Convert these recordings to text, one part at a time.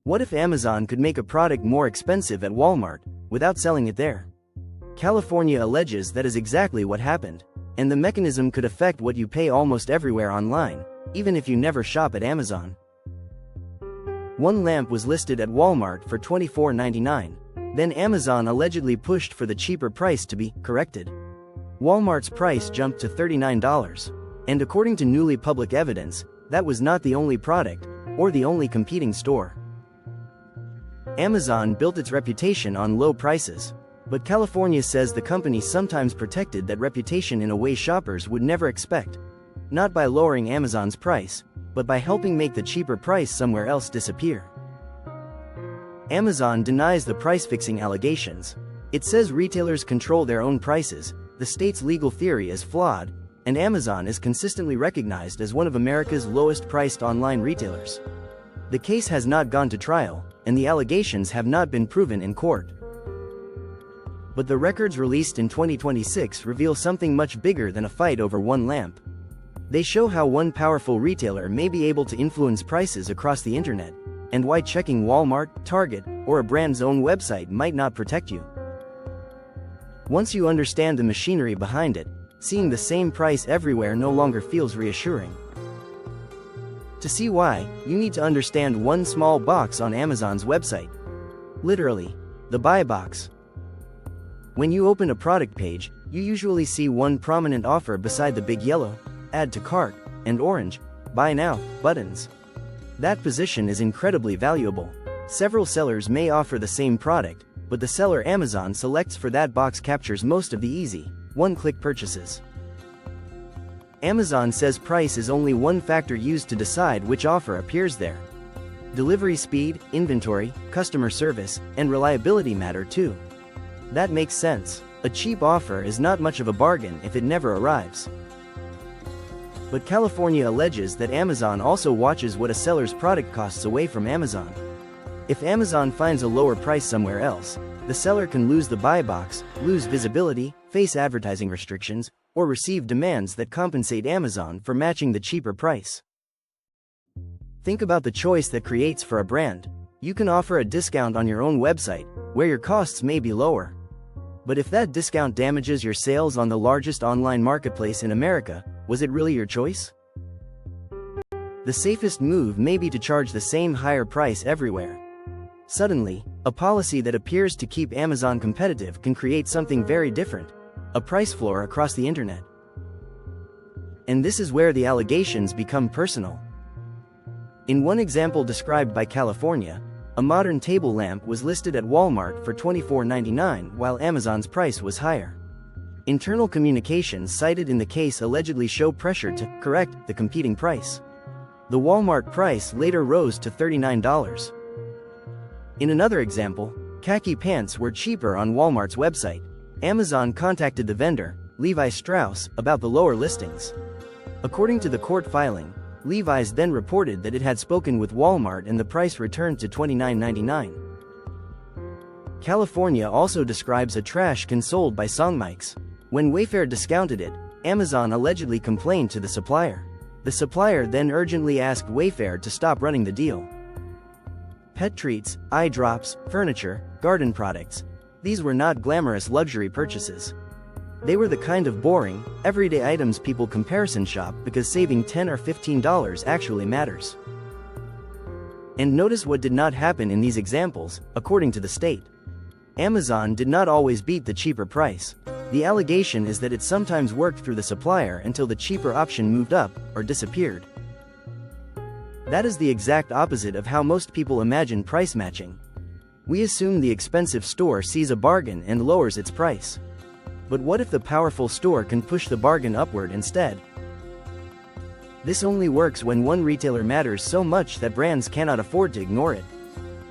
What if Amazon could make a product more expensive at Walmart, without selling it there? California alleges that is exactly what happened, and the mechanism could affect what you pay almost everywhere online, even if you never shop at Amazon. One lamp was listed at Walmart for $24.99. Then Amazon allegedly pushed for the cheaper price to be corrected. Walmart's price jumped to $39. And according to newly public evidence, that was not the only product, or the only competing store. Amazon built its reputation on low prices. But California says the company sometimes protected that reputation in a way shoppers would never expect. Not by lowering Amazon's price, but by helping make the cheaper price somewhere else disappear. Amazon denies the price-fixing allegations. It says retailers control their own prices, the state's legal theory is flawed, and Amazon is consistently recognized as one of America's lowest-priced online retailers. The case has not gone to trial, and the allegations have not been proven in court. But the records released in 2026 reveal something much bigger than a fight over one lamp. They show how one powerful retailer may be able to influence prices across the internet, and why checking Walmart, Target, or a brand's own website might not protect you. Once you understand the machinery behind it, seeing the same price everywhere no longer feels reassuring. To see why, you need to understand one small box on Amazon's website. Literally, the buy box. When you open a product page, you usually see one prominent offer beside the big yellow, add to cart, and orange, buy now, buttons. That position is incredibly valuable. Several sellers may offer the same product, but the seller Amazon selects for that box captures most of the easy, one-click purchases. Amazon says price is only one factor used to decide which offer appears there. Delivery speed, inventory, customer service, and reliability matter too. That makes sense. A cheap offer is not much of a bargain if it never arrives. But California alleges that Amazon also watches what a seller's product costs away from Amazon. If Amazon finds a lower price somewhere else, the seller can lose the buy box, lose visibility, face advertising restrictions, or receive demands that compensate Amazon for matching the cheaper price. Think about the choice that creates for a brand. You can offer a discount on your own website, where your costs may be lower. But if that discount damages your sales on the largest online marketplace in America, was it really your choice? The safest move may be to charge the same higher price everywhere. Suddenly, a policy that appears to keep Amazon competitive can create something very different, a price floor across the internet. And this is where the allegations become personal. In one example described by California, a modern table lamp was listed at Walmart for $24.99 while Amazon's price was higher. Internal communications cited in the case allegedly show pressure to correct the competing price. The Walmart price later rose to $39. In another example, khaki pants were cheaper on Walmart's website. Amazon contacted the vendor, Levi Strauss, about the lower listings. According to the court filing, Levi's then reported that it had spoken with Walmart and the price returned to $29.99. California also describes a trash can sold by Song Mics. When Wayfair discounted it, Amazon allegedly complained to the supplier. The supplier then urgently asked Wayfair to stop running the deal. Pet treats, eye drops, furniture, garden products. These were not glamorous luxury purchases. They were the kind of boring, everyday items people comparison shop because saving $10 or $15 actually matters. And notice what did not happen in these examples, according to the state. Amazon did not always beat the cheaper price. The allegation is that it sometimes worked through the supplier until the cheaper option moved up or disappeared. That is the exact opposite of how most people imagine price matching. We assume the expensive store sees a bargain and lowers its price. But what if the powerful store can push the bargain upward instead? This only works when one retailer matters so much that brands cannot afford to ignore it.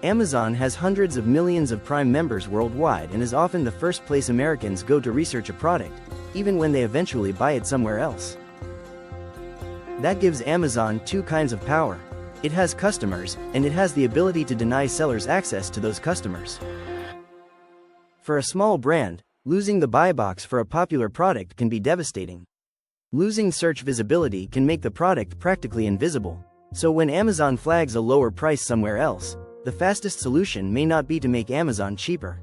Amazon has hundreds of millions of Prime members worldwide and is often the first place Americans go to research a product, even when they eventually buy it somewhere else. That gives Amazon two kinds of power. It has customers, and it has the ability to deny sellers access to those customers. For a small brand, losing the buy box for a popular product can be devastating. Losing search visibility can make the product practically invisible. So when Amazon flags a lower price somewhere else, The fastest solution may not be to make Amazon cheaper.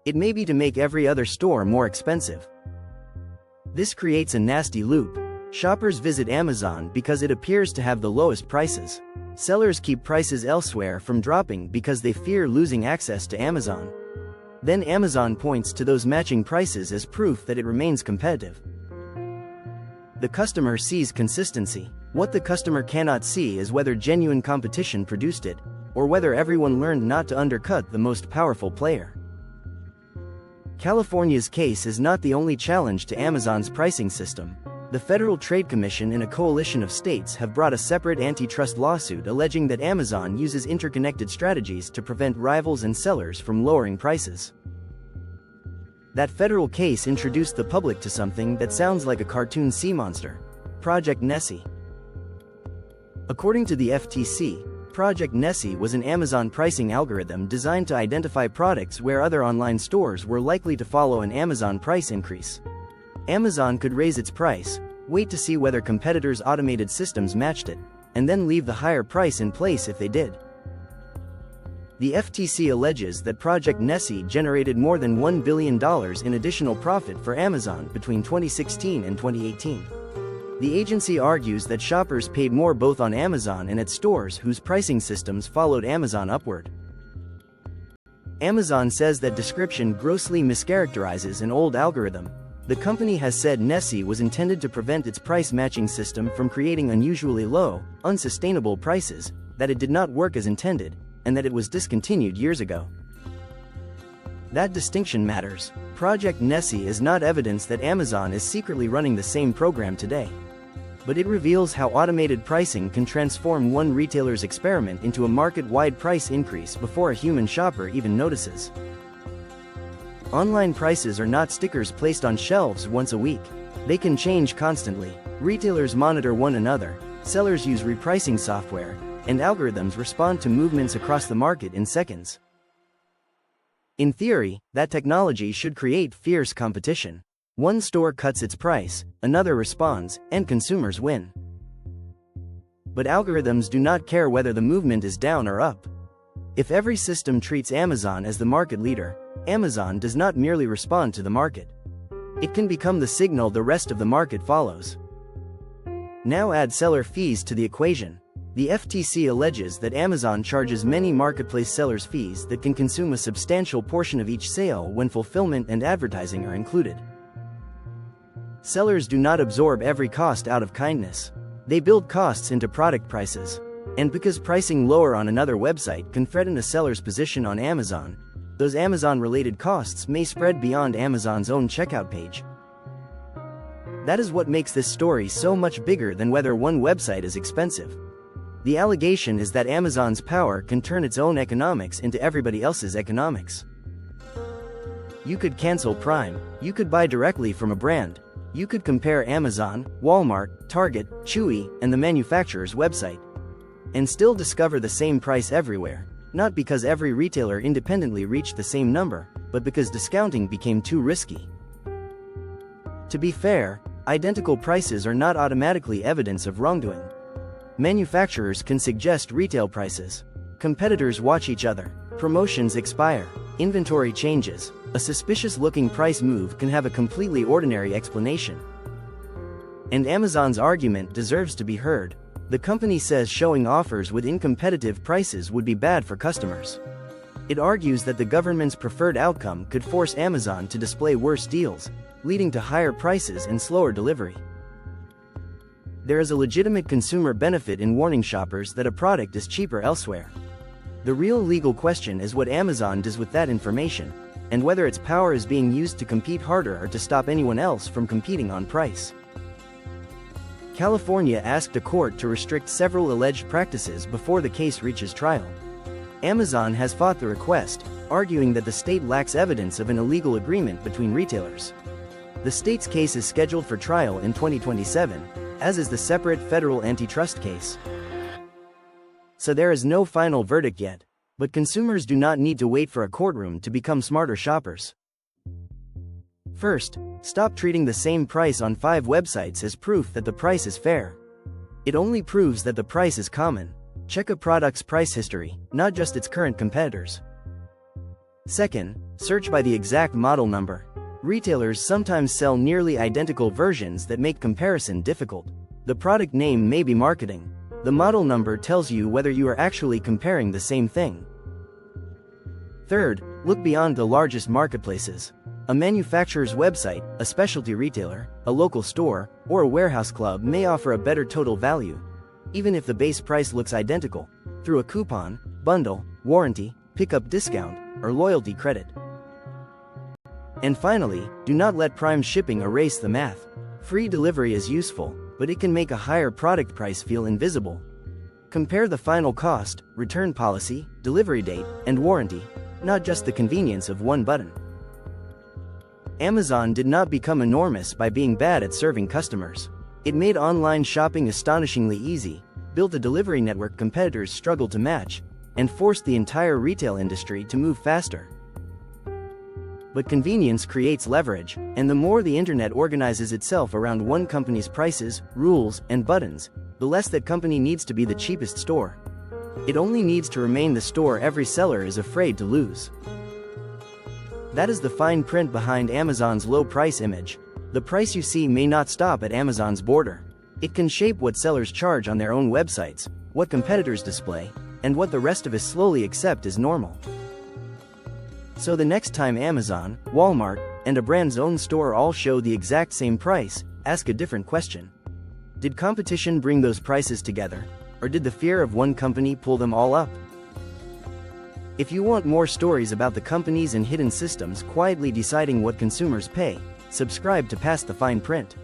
It may be to make every other store more expensive. This creates a nasty loop. Shoppers visit Amazon because it appears to have the lowest prices. Sellers keep prices elsewhere from dropping because they fear losing access to Amazon. Then Amazon points to those matching prices as proof that it remains competitive. The customer sees consistency. What the customer cannot see is whether genuine competition produced it, or whether everyone learned not to undercut the most powerful player. California's case is not the only challenge to Amazon's pricing system. The Federal Trade Commission and a coalition of states have brought a separate antitrust lawsuit alleging that Amazon uses interconnected strategies to prevent rivals and sellers from lowering prices. That federal case introduced the public to something that sounds like a cartoon sea monster: Project Nessie. According to the FTC, Project Nessie was an Amazon pricing algorithm designed to identify products where other online stores were likely to follow an Amazon price increase. Amazon could raise its price, wait to see whether competitors' automated systems matched it, and then leave the higher price in place if they did. The FTC alleges that Project Nessie generated more than $1 billion in additional profit for Amazon between 2016 and 2018. The agency argues that shoppers paid more both on Amazon and at stores whose pricing systems followed Amazon upward. Amazon says that description grossly mischaracterizes an old algorithm. The company has said Nessie was intended to prevent its price matching system from creating unusually low, unsustainable prices, that it did not work as intended, and that it was discontinued years ago. That distinction matters. Project Nessie is not evidence that Amazon is secretly running the same program today. But it reveals how automated pricing can transform one retailer's experiment into a market-wide price increase before a human shopper even notices. Online prices are not stickers placed on shelves once a week. They can change constantly. Retailers monitor one another, sellers use repricing software, and algorithms respond to movements across the market in seconds. In theory, that technology should create fierce competition. One store cuts its price, another responds, and consumers win. But algorithms do not care whether the movement is down or up. If every system treats Amazon as the market leader, Amazon does not merely respond to the market. It can become the signal the rest of the market follows. Now add seller fees to the equation. The FTC alleges that Amazon charges many marketplace sellers fees that can consume a substantial portion of each sale when fulfillment and advertising are included. Sellers do not absorb every cost out of kindness. They build costs into product prices. And because pricing lower on another website can threaten a seller's position on Amazon, those Amazon-related costs may spread beyond Amazon's own checkout page. That is what makes this story so much bigger than whether one website is expensive. The allegation is that Amazon's power can turn its own economics into everybody else's economics. You could cancel Prime, you could buy directly from a brand, you could compare Amazon, Walmart, Target, Chewy, and the manufacturer's website, and still discover the same price everywhere, not because every retailer independently reached the same number, but because discounting became too risky. To be fair, identical prices are not automatically evidence of wrongdoing. Manufacturers can suggest retail prices. Competitors watch each other. Promotions expire. Inventory changes. A suspicious-looking price move can have a completely ordinary explanation. And Amazon's argument deserves to be heard. The company says showing offers with incompetitive prices would be bad for customers. It argues that the government's preferred outcome could force Amazon to display worse deals, leading to higher prices and slower delivery. There is a legitimate consumer benefit in warning shoppers that a product is cheaper elsewhere. The real legal question is what Amazon does with that information, and whether its power is being used to compete harder or to stop anyone else from competing on price. California asked a court to restrict several alleged practices before the case reaches trial. Amazon has fought the request, arguing that the state lacks evidence of an illegal agreement between retailers. The state's case is scheduled for trial in 2027, as is the separate federal antitrust case. So there is no final verdict yet, but consumers do not need to wait for a courtroom to become smarter shoppers. First, stop treating the same price on 5 websites as proof that the price is fair. It only proves that the price is common. Check a product's price history, not just its current competitors. Second, search by the exact model number. Retailers sometimes sell nearly identical versions that make comparison difficult. The product name may be marketing. The model number tells you whether you are actually comparing the same thing. Third, look beyond the largest marketplaces. A manufacturer's website, a specialty retailer, a local store, or a warehouse club may offer a better total value, even if the base price looks identical, through a coupon, bundle, warranty, pickup discount, or loyalty credit. And finally, do not let Prime shipping erase the math. Free delivery is useful, but it can make a higher product price feel invisible. Compare the final cost, return policy, delivery date, and warranty, not just the convenience of one button. Amazon did not become enormous by being bad at serving customers. It made online shopping astonishingly easy, built a delivery network competitors struggled to match, and forced the entire retail industry to move faster. But convenience creates leverage, and the more the internet organizes itself around one company's prices, rules, and buttons, the less that company needs to be the cheapest store. It only needs to remain the store every seller is afraid to lose. That is the fine print behind Amazon's low price image. The price you see may not stop at Amazon's border. It can shape what sellers charge on their own websites, what competitors display, and what the rest of us slowly accept as normal. So the next time Amazon, Walmart, and a brand's own store all show the exact same price, ask a different question. Did competition bring those prices together, or did the fear of one company pull them all up? If you want more stories about the companies and hidden systems quietly deciding what consumers pay, subscribe to Past the Fine Print.